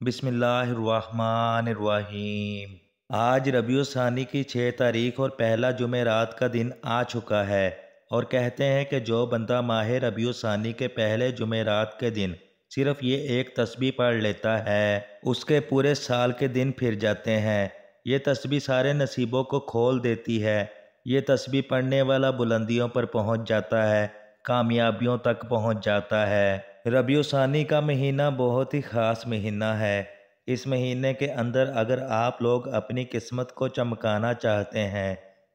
بسم اللہ الرحمن الرحیم۔ آج ربیع الثانی کی 6 تاریخ اور پہلا جمعرات کا دن آ چکا ہے، اور کہتے ہیں کہ جو بندہ ماہ ربیع الثانی کے پہلے جمعرات کے دن صرف یہ ایک تسبیح پڑھ لیتا ہے، اس کے پورے سال کے دن پھر جاتے ہیں۔ یہ تسبیح سارے نصیبوں کو کھول دیتی ہے۔ یہ تسبیح پڑھنے والا بلندیوں پر پہنچ جاتا ہے، کامیابیوں تک پہنچ جاتا ہے۔ ربیع الثانی کا مہینہ بہت ہی خاص مہینہ ہے۔ اس مہینے کے اندر اگر آپ لوگ اپنی قسمت کو چمکانا چاہتے ہیں،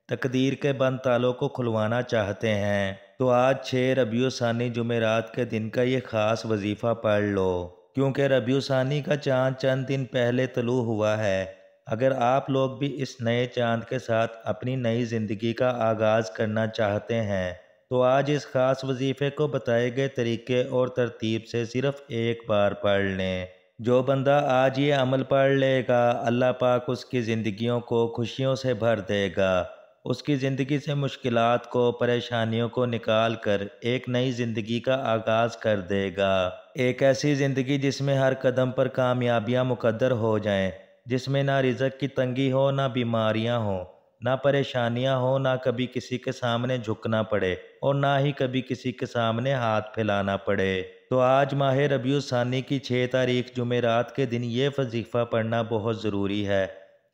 تقدیر کے بند تالوں کو کھلوانا چاہتے ہیں، تو آج 6 ربیع الثانی جمعرات کے دن کا یہ خاص وظیفہ پڑھ لو، کیونکہ ربیع الثانی کا چاند چند دن پہلے طلوع ہوا ہے۔ اگر آپ لوگ بھی اس نئے چاند کے ساتھ اپنی نئی زندگی کا آغاز کرنا چاہتے ہیں، تو آج اس خاص وظیفے کو بتائے گئے طریقے اور ترتیب سے صرف ایک بار پڑھ لیں۔ جو بندہ آج یہ عمل پڑھ لے گا، اللہ پاک اس کی زندگیوں کو خوشیوں سے بھر دے گا، اس کی زندگی سے مشکلات کو، پریشانیوں کو نکال کر ایک نئی زندگی کا آغاز کر دے گا۔ ایک ایسی زندگی جس میں ہر قدم پر کامیابیاں مقدر ہو جائیں، جس میں نہ رزق کی تنگی ہو، نہ بیماریاں ہوں، نہ پریشانیاں ہوں، نہ کبھی کسی کے سامنے جھکنا پڑے اور نہ ہی کبھی کسی کے سامنے ہاتھ پھیلانا پڑے۔ تو آج ماہ ربیع الثانی کی 6 تاریخ جمعرات کے دن یہ وظیفہ پڑھنا بہت ضروری ہے،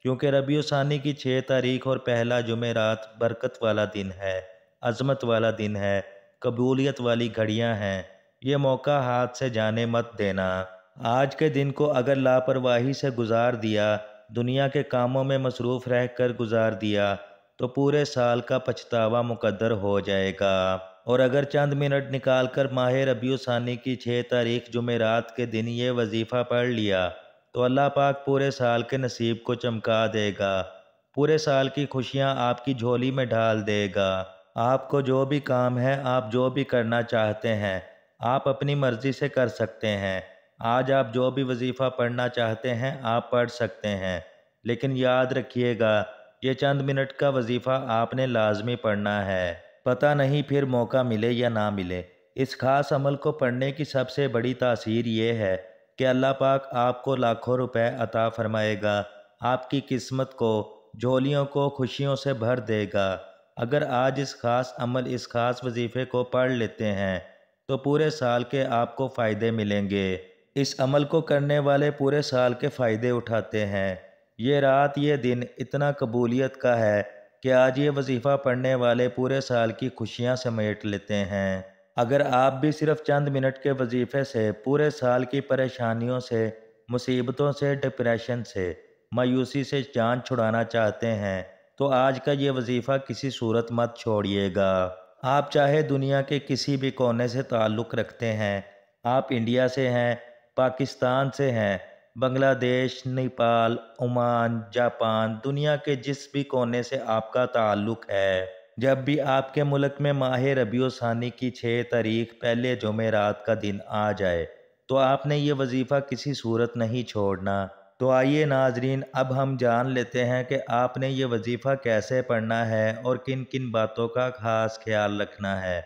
کیونکہ ربیع الثانی کی 6 تاریخ اور پہلا جمعرات برکت والا دن ہے، عظمت والا دن ہے، قبولیت والی گھڑیاں ہیں۔ یہ موقع ہاتھ سے جانے مت دینا۔ آج کے دن کو اگر لاپرواہی سے گزار دیا، دنیا کے کاموں میں مصروف رہ کر گزار دیا، تو پورے سال کا پچھتاوا مقدر ہو جائے گا۔ اور اگر چند منٹ نکال کر ماہ ربیع الثانی کی 6 تاریخ جمعرات کے دن یہ وظیفہ پڑھ لیا، تو اللہ پاک پورے سال کے نصیب کو چمکا دے گا، پورے سال کی خوشیاں آپ کی جھولی میں ڈال دے گا۔ آپ کو جو بھی کام ہے، آپ جو بھی کرنا چاہتے ہیں، آپ اپنی مرضی سے کر سکتے ہیں۔ آج آپ جو بھی وظیفہ پڑھنا چاہتے ہیں، آپ پڑھ سکتے ہیں، لیکن یاد رکھیے گا، یہ چند منٹ کا وظیفہ آپ نے لازمی پڑھنا ہے۔ پتہ نہیں پھر موقع ملے یا نہ ملے۔ اس خاص عمل کو پڑھنے کی سب سے بڑی تاثیر یہ ہے کہ اللہ پاک آپ کو لاکھوں روپے عطا فرمائے گا، آپ کی قسمت کو، جھولیوں کو خوشیوں سے بھر دے گا۔ اگر آج اس خاص عمل، اس خاص وظیفے کو پڑھ لیتے ہیں، تو پورے سال کے آپ کو فائدے ملیں گے۔ اس عمل کو کرنے والے پورے سال کے فائدے اٹھاتے ہیں۔ یہ رات، یہ دن اتنا قبولیت کا ہے کہ آج یہ وظیفہ پڑھنے والے پورے سال کی خوشیاں سمیٹ لیتے ہیں۔ اگر آپ بھی صرف چند منٹ کے وظیفے سے پورے سال کی پریشانیوں سے، مصیبتوں سے، ڈپریشن سے، مایوسی سے جان چھڑانا چاہتے ہیں، تو آج کا یہ وظیفہ کسی صورت مت چھوڑیے گا۔ آپ چاہے دنیا کے کسی بھی کونے سے تعلق رکھتے ہیں، آپ انڈیا سے ہیں، پاکستان سے ہیں، بنگلہ دیش، نیپال، عمان، جاپان، دنیا کے جس بھی کونے سے آپ کا تعلق ہے، جب بھی آپ کے ملک میں ماہ ربیع الثانی کی 6 تاریخ پہلے جمعرات کا دن آ جائے، تو آپ نے یہ وظیفہ کسی صورت نہیں چھوڑنا۔ تو آئیے ناظرین، اب ہم جان لیتے ہیں کہ آپ نے یہ وظیفہ کیسے پڑھنا ہے اور کن کن باتوں کا خاص خیال رکھنا ہے۔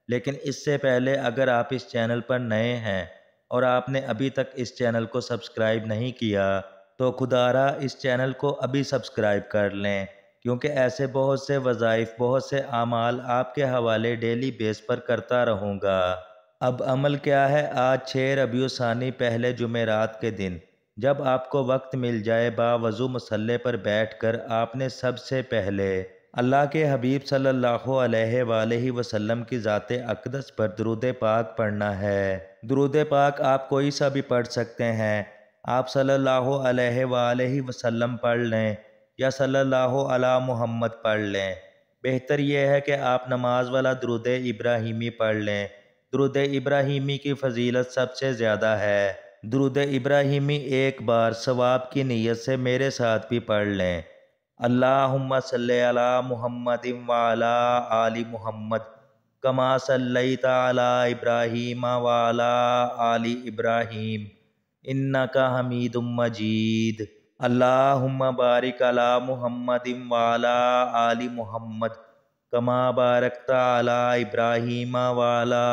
لیکن اس سے پہلے اگر آپ اس چینل پر نئے ہیں اور آپ نے ابھی تک اس چینل کو سبسکرائب نہیں کیا، تو خدارا اس چینل کو ابھی سبسکرائب کر لیں، کیونکہ ایسے بہت سے وظائف، بہت سے اعمال آپ کے حوالے ڈیلی بیس پر کرتا رہوں گا۔ اب عمل کیا ہے؟ آج 6 ربیع الثانی پہلے جمعرات کے دن جب آپ کو وقت مل جائے، باوضو مصلی پر بیٹھ کر آپ نے سب سے پہلے اللہ کے حبیب صلی اللہ علیہ وآلہ وسلم کی ذات اقدس پر درود پاک پڑھنا ہے۔ درود پاک آپ کوئی سا بھی پڑھ سکتے ہیں۔ آپ صلی اللہ علیہ وآلہ وسلم پڑھ لیں یا صلی اللہ علی محمد پڑھ لیں۔ بہتر یہ ہے کہ آپ نماز والا درود ابراہیمی پڑھ لیں۔ درود ابراہیمی کی فضیلت سب سے زیادہ ہے۔ درود ابراہیمی ایک بار ثواب کی نیت سے میرے ساتھ بھی پڑھ لیں۔ اللہم صلی علی محمد وعلی آل محمد کما صلیت علی ابراہیم وعلی آل ابراہیم انک حمید مجید۔ اللہم بارک علی محمد وعلی آل محمد کما بارکت علی ابراہیم وعلی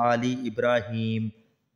آل ابراہیم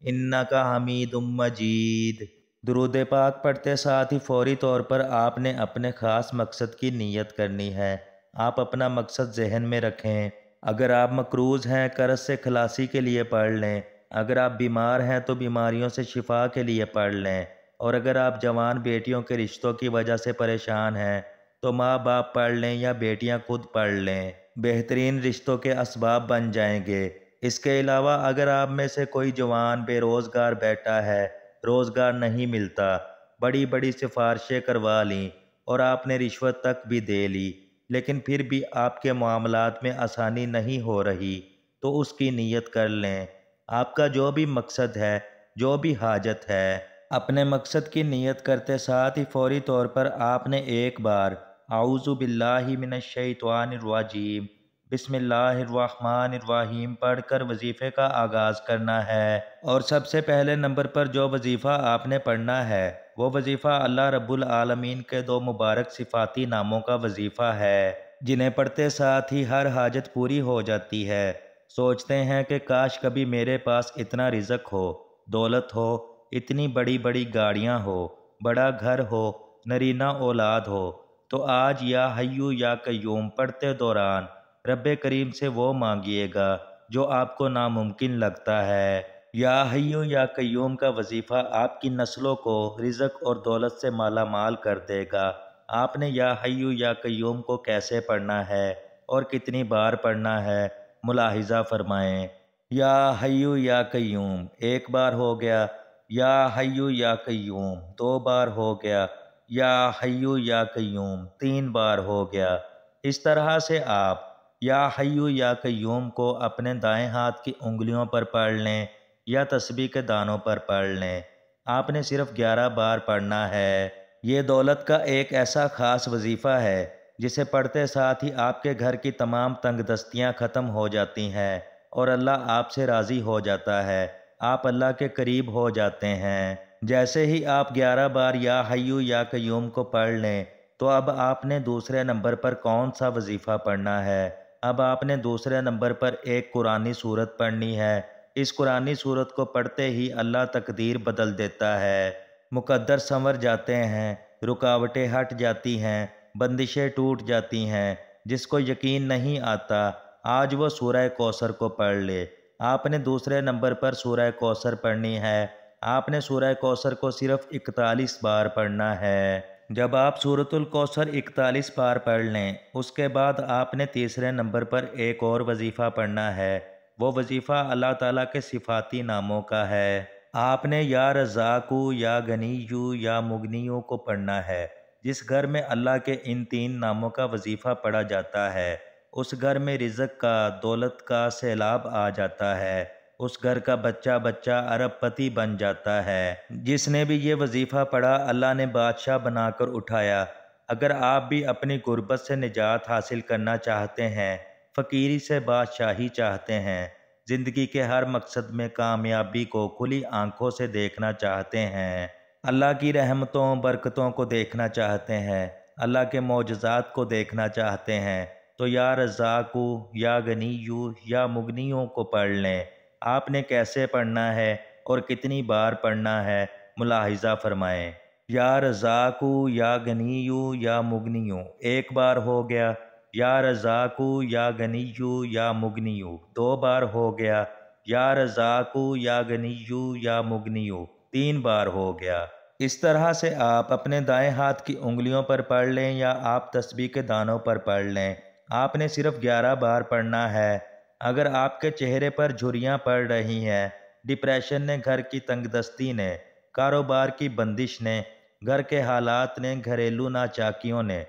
انک حمید مجید۔ درود پاک پڑھتے ساتھ ہی فوری طور پر آپ نے اپنے خاص مقصد کی نیت کرنی ہے۔ آپ اپنا مقصد ذہن میں رکھیں۔ اگر آپ مقروض ہیں قرض سے خلاصی کے لیے پڑھ لیں، اگر آپ بیمار ہیں تو بیماریوں سے شفا کے لیے پڑھ لیں، اور اگر آپ جوان بیٹیوں کے رشتوں کی وجہ سے پریشان ہیں تو ماں باپ پڑھ لیں یا بیٹیاں خود پڑھ لیں، بہترین رشتوں کے اسباب بن جائیں گے۔ اس کے علاوہ اگر آپ میں سے کوئی جوان بے روزگار بیٹھا ہے، روزگار نہیں ملتا، بڑی بڑی سفارشیں کروا لیں اور آپ نے رشوت تک بھی دے لی، لیکن پھر بھی آپ کے معاملات میں آسانی نہیں ہو رہی، تو اس کی نیت کر لیں۔ آپ کا جو بھی مقصد ہے، جو بھی حاجت ہے، اپنے مقصد کی نیت کرتے ساتھ ہی فوری طور پر آپ نے ایک بار اعوذ باللہ من الشیطان الرجیم بسم اللہ الرحمن الرحیم پڑھ کر وظیفے کا آغاز کرنا ہے۔ اور سب سے پہلے نمبر پر جو وظیفہ آپ نے پڑھنا ہے وہ وظیفہ اللہ رب العالمین کے 2 مبارک صفاتی ناموں کا وظیفہ ہے، جنہیں پڑھتے ساتھ ہی ہر حاجت پوری ہو جاتی ہے۔ سوچتے ہیں کہ کاش کبھی میرے پاس اتنا رزق ہو، دولت ہو، اتنی بڑی بڑی گاڑیاں ہو، بڑا گھر ہو، نرینہ اولاد ہو، تو آج یا حیو یا قیوم پڑھتے دوران رب کریم سے وہ مانگیے گا جو آپ کو ناممکن لگتا ہے۔ یا حیو یا قیوم کا وظیفہ آپ کی نسلوں کو رزق اور دولت سے مالا مال کر دے گا۔ آپ نے یا حیو یا قیوم کو کیسے پڑھنا ہے اور کتنی بار پڑھنا ہے ملاحظہ فرمائیں۔ یا حیو یا قیوم 1 بار ہو گیا، یا حیو یا قیوم 2 بار ہو گیا، یا حیو یا قیوم 3 بار ہو گیا۔ اس طرح سے آپ یا حیو یا قیوم کو اپنے دائیں ہاتھ کی انگلیوں پر پڑھ لیں یا تسبیح کے دانوں پر پڑھ لیں۔ آپ نے صرف 11 بار پڑھنا ہے۔ یہ دولت کا ایک ایسا خاص وظیفہ ہے جسے پڑھتے ساتھ ہی آپ کے گھر کی تمام تنگ دستیاں ختم ہو جاتی ہیں اور اللہ آپ سے راضی ہو جاتا ہے، آپ اللہ کے قریب ہو جاتے ہیں۔ جیسے ہی آپ 11 بار یا حیو یا قیوم کو پڑھ لیں تو اب آپ نے دوسرے نمبر پر کون سا وظیفہ پڑھنا ہے؟ اب آپ نے دوسرے نمبر پر ایک قرآنی سورت پڑھنی ہے۔ اس قرآنی سورت کو پڑھتے ہی اللہ تقدیر بدل دیتا ہے، مقدر سنور جاتے ہیں، رکاوٹیں ہٹ جاتی ہیں، بندشیں ٹوٹ جاتی ہیں۔ جس کو یقین نہیں آتا آج وہ سورہ کوثر کو پڑھ لے۔ آپ نے دوسرے نمبر پر سورہ کوثر پڑھنی ہے۔ آپ نے سورہ کوثر کو صرف 41 بار پڑھنا ہے۔ جب آپ سورۃ الکوثر 41 بار پڑھ لیں اس کے بعد آپ نے تیسرے نمبر پر ایک اور وظیفہ پڑھنا ہے۔ وہ وظیفہ اللہ تعالیٰ کے صفاتی ناموں کا ہے۔ آپ نے یا رزاقو یا غنیو یا مغنیو کو پڑھنا ہے۔ جس گھر میں اللہ کے ان 3 ناموں کا وظیفہ پڑھا جاتا ہے اس گھر میں رزق کا، دولت کا سیلاب آ جاتا ہے، اس گھر کا بچہ بچہ ارب پتی بن جاتا ہے۔ جس نے بھی یہ وظیفہ پڑھا اللہ نے بادشاہ بنا کر اٹھایا۔ اگر آپ بھی اپنی غربت سے نجات حاصل کرنا چاہتے ہیں، فقیری سے بادشاہی چاہتے ہیں، زندگی کے ہر مقصد میں کامیابی کو کھلی آنکھوں سے دیکھنا چاہتے ہیں، اللہ کی رحمتوں برکتوں کو دیکھنا چاہتے ہیں، اللہ کے معجزات کو دیکھنا چاہتے ہیں، تو یا رزاقو یا غنیو یا مغنیوں کو پڑھ لیں۔ آپ نے کیسے پڑھنا ہے اور کتنی بار پڑھنا ہے ملاحظہ فرمائیں۔ یا رزاقو یا غنیو یا مغنیو 1 بار ہو گیا، یا رزاقو یا غنیو یا مغنیو 2 بار ہو گیا، یا رزاقو یا غنیو یا مغنیو 3 بار ہو گیا۔ اس طرح سے آپ اپنے دائیں ہاتھ کی انگلیوں پر پڑھ لیں یا آپ تسبیح کے دانوں پر پڑھ لیں۔ آپ نے صرف 11 بار پڑھنا ہے۔ اگر آپ کے چہرے پر جھریاں پڑ رہی ہیں، ڈپریشن نے، گھر کی تنگ دستی نے، کاروبار کی بندش نے، گھر کے حالات نے، گھریلو ناچاکیوں نے،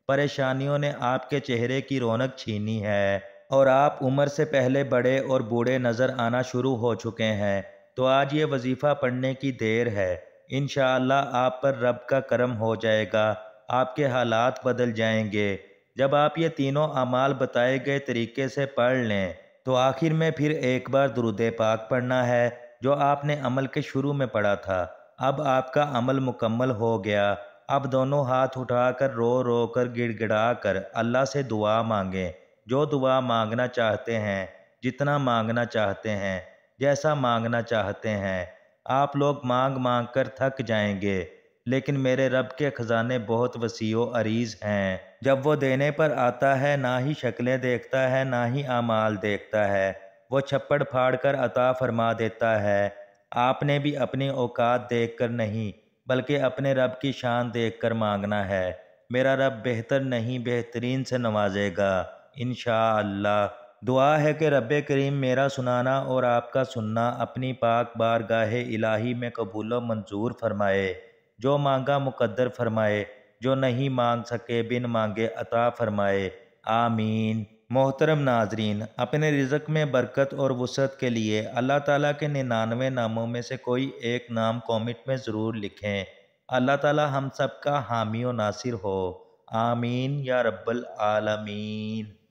پریشانیوں نے آپ کے چہرے کی رونق چھینی ہے اور آپ عمر سے پہلے بڑے اور بوڑھے نظر آنا شروع ہو چکے ہیں، تو آج یہ وظیفہ پڑھنے کی دیر ہے۔ انشاءاللہ آپ پر رب کا کرم ہو جائے گا، آپ کے حالات بدل جائیں گے۔ جب آپ یہ تینوں اعمال بتائے گئے طریقے سے پڑھ لیں تو آخر میں پھر ایک بار درود پاک پڑھنا ہے جو آپ نے عمل کے شروع میں پڑھا تھا۔ اب آپ کا عمل مکمل ہو گیا۔ اب دونوں ہاتھ اٹھا کر رو رو کر گڑ گڑا کر اللہ سے دعا مانگیں۔ جو دعا مانگنا چاہتے ہیں، جتنا مانگنا چاہتے ہیں، جیسا مانگنا چاہتے ہیں۔ آپ لوگ مانگ مانگ کر تھک جائیں گے، لیکن میرے رب کے خزانے بہت وسیع و عریض ہیں۔ جب وہ دینے پر آتا ہے نہ ہی شکلیں دیکھتا ہے نہ ہی اعمال دیکھتا ہے، وہ چھپڑ پھاڑ کر عطا فرما دیتا ہے۔ آپ نے بھی اپنی اوقات دیکھ کر نہیں بلکہ اپنے رب کی شان دیکھ کر مانگنا ہے۔ میرا رب بہتر نہیں بہترین سے نوازے گا انشاءاللہ۔ دعا ہے کہ رب کریم میرا سنانا اور آپ کا سننا اپنی پاک بارگاہ الہی میں قبول و منظور فرمائے۔ جو مانگا مقدر فرمائے، جو نہیں مانگ سکے بن مانگے عطا فرمائے، آمین۔ محترم ناظرین، اپنے رزق میں برکت اور وسعت کے لیے اللہ تعالیٰ کے 99 ناموں میں سے کوئی ایک نام کومنٹ میں ضرور لکھیں۔ اللہ تعالیٰ ہم سب کا حامی و ناصر ہو، آمین یا رب العالمین۔